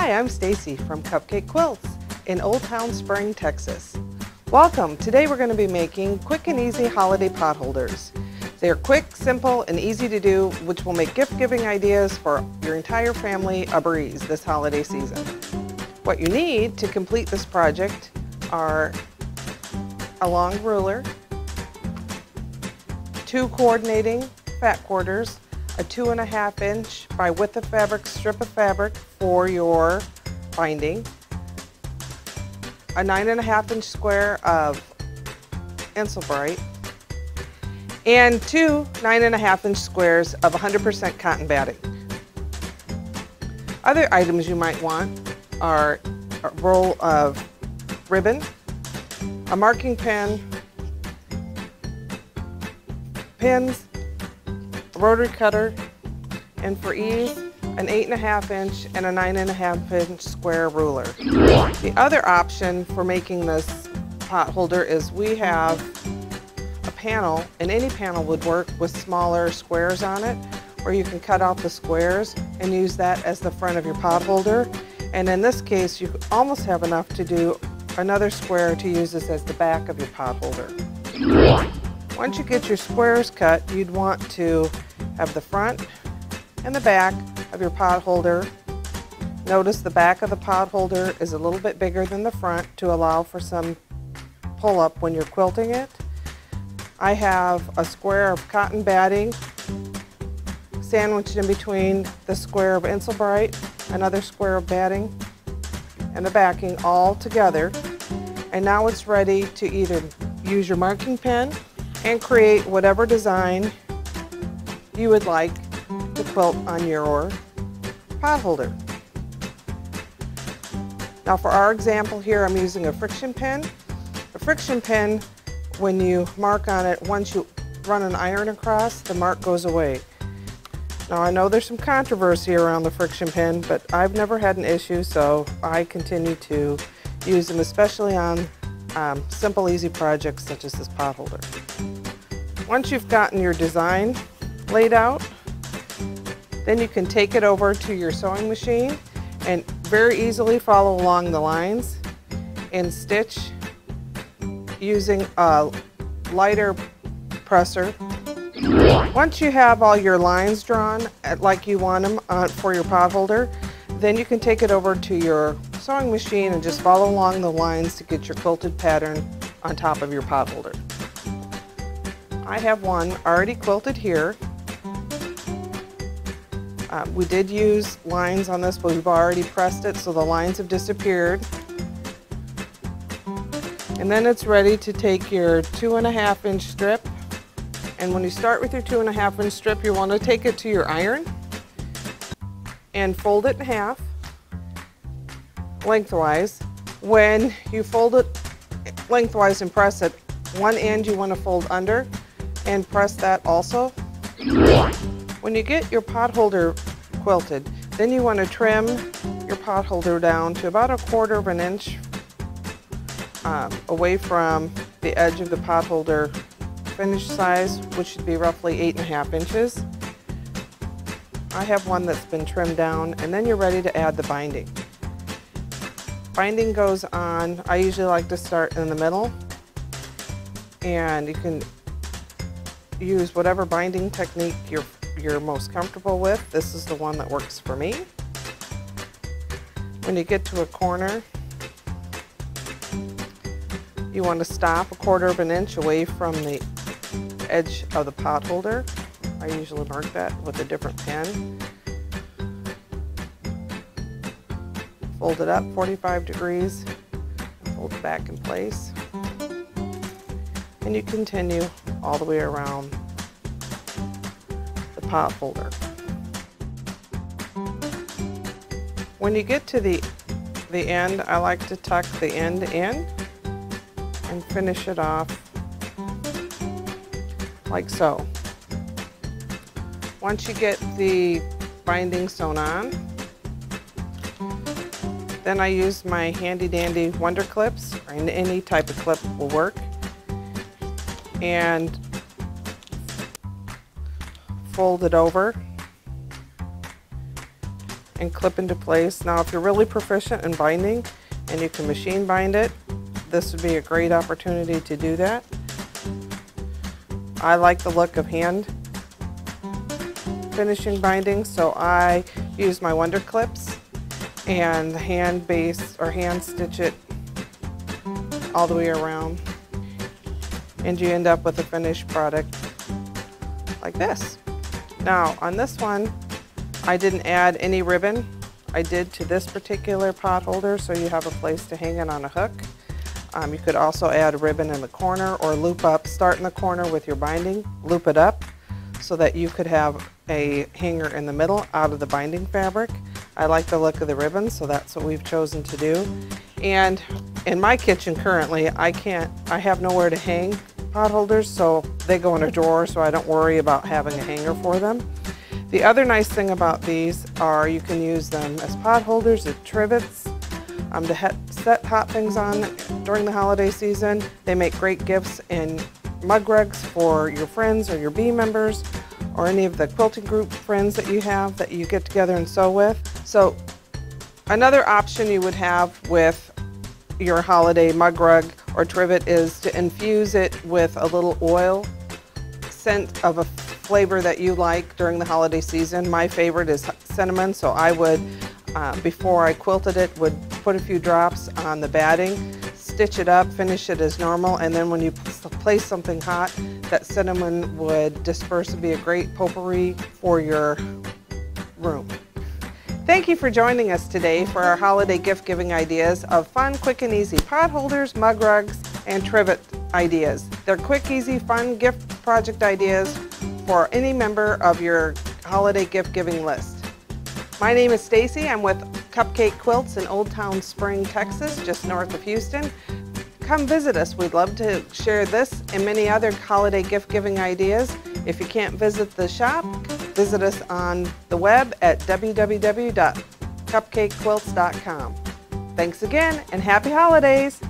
Hi, I'm Stacy from Cupcake Quilts in Old Town Spring, Texas. Welcome. Today we're going to be making quick and easy holiday pot holders. They're quick, simple, and easy to do, which will make gift-giving ideas for your entire family a breeze this holiday season. What you need to complete this project are a long ruler, 2 coordinating fat quarters, a 2.5 inch by width of fabric strip of fabric for your binding, a 9.5 inch square of Insulbrite, and 2 9.5 inch squares of 100% cotton batting. Other items you might want are a roll of ribbon, a marking pen, pins, a rotary cutter, and for ease, an 8.5 inch and a 9.5 inch square ruler. The other option for making this pot holder is we have a panel, and any panel would work with smaller squares on it, or you can cut out the squares and use that as the front of your pot holder. And in this case, you almost have enough to do another square to use this as the back of your pot holder. Once you get your squares cut, you'd want to have the front and the back of your pot holder. Notice the back of the pot holder is a little bit bigger than the front to allow for some pull up when you're quilting it. I have a square of cotton batting sandwiched in between the square of Insulbrite, another square of batting, and the backing all together. And now it's ready to either use your marking pen and create whatever design you would like to quilt on your pot holder. Now for our example here, I'm using a friction pen. A friction pen, when you mark on it, once you run an iron across, the mark goes away. Now I know there's some controversy around the friction pen, but I've never had an issue, so I continue to use them, especially on simple, easy projects such as this pot holder. Once you've gotten your design laid out, then you can take it over to your sewing machine and very easily follow along the lines and stitch using a lighter presser. Once you have all your lines drawn like you want them for your pot holder, then you can take it over to your sewing machine and just follow along the lines to get your quilted pattern on top of your pot holder. I have one already quilted here. We did use lines on this, but we've already pressed it, so the lines have disappeared. And then it's ready to take your 2.5 inch strip. And when you start with your 2.5 inch strip, you want to take it to your iron and fold it in half lengthwise. When you fold it lengthwise and press it, one end you want to fold under and press that also. When you get your pot holder quilted, then you want to trim your pot holder down to about 1/4 inch away from the edge of the pot holder finished size, which should be roughly 8.5 inches. I have one that's been trimmed down, and then you're ready to add the binding. Binding goes on, I usually like to start in the middle, and you can use whatever binding technique you're most comfortable with. This is the one that works for me. When you get to a corner, you want to stop 1/4 inch away from the edge of the pot holder. I usually mark that with a different pen. Fold it up 45 degrees, fold it back in place, and you continue all the way around the pot holder. When you get to the end, I like to tuck the end in and finish it off like so. Once you get the binding sewn on, then I use my handy dandy Wonder Clips, or any type of clip will work, and fold it over and clip into place. Now if you're really proficient in binding and you can machine bind it, this would be a great opportunity to do that. I like the look of hand finishing binding, so I use my Wonder Clips and hand base or hand stitch it all the way around, and you end up with a finished product like this. Now on this one, I didn't add any ribbon. I did to this particular pot holder, so you have a place to hang it on a hook. You could also add a ribbon in the corner or loop up, start in the corner with your binding, loop it up so that you could have a hanger in the middle out of the binding fabric. I like the look of the ribbon, so that's what we've chosen to do. And in my kitchen currently, I have nowhere to hang pot holders, so they go in a drawer, so I don't worry about having a hanger for them. The other nice thing about these are you can use them as pot holders, as trivets, to set hot things on during the holiday season. They make great gifts in mug rugs for your friends or your bee members or any of the quilting group friends that you have that you get together and sew with. So another option you would have with your holiday mug rug or trivet is to infuse it with a little oil scent of a flavor that you like during the holiday season. My favorite is cinnamon, so I would, before I quilted it, would put a few drops on the batting, stitch it up, finish it as normal, and then when you place something hot, that cinnamon would disperse and be a great potpourri for your room. Thank you for joining us today for our holiday gift giving ideas of fun, quick and easy pot holders, mug rugs, and trivet ideas. They're quick, easy, fun gift project ideas for any member of your holiday gift giving list. My name is Stacy. I'm with Cupcake Quilts in Old Town Spring, Texas, just north of Houston. Come visit us. We'd love to share this and many other holiday gift giving ideas. If you can't visit the shop, visit us on the web at www.cupcakequilts.com. Thanks again and happy holidays!